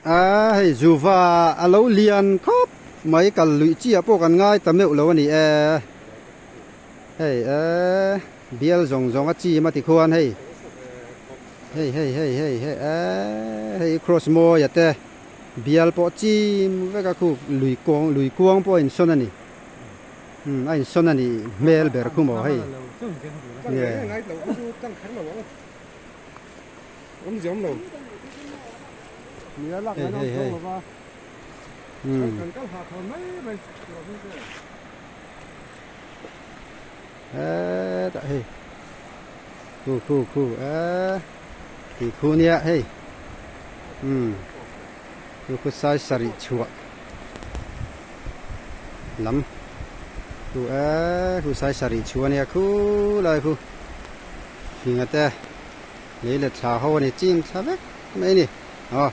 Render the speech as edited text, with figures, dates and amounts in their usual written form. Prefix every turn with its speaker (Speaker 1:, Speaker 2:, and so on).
Speaker 1: ให้จูว่าอะเราเรียนครบไม่กันลุยจี้พวกกันง่ายแต่ไม่อุลวันนี้เบียลจงจี้มาติควรให้ครอสโมอย่าแต่เบียลปอจี้มันก็คือลุยกวงปออินซอนนี่ไอ้ซอนนี่เมลเบอร์คุมเอาให้เนี่ยมีอะไรกันน้องเขาบอกว่ากันก็หาคนไม่ไปเฮ้ยคู่คู่เนี่ยเฮ้ยคู่สายสริชัวลำคู่สายสริชัวเนี่ยคู่เลยคู่หิงแต่นี่เลยชาเขาเนี่ยจิ้มใช่ไหมไม่นี่อ๋อ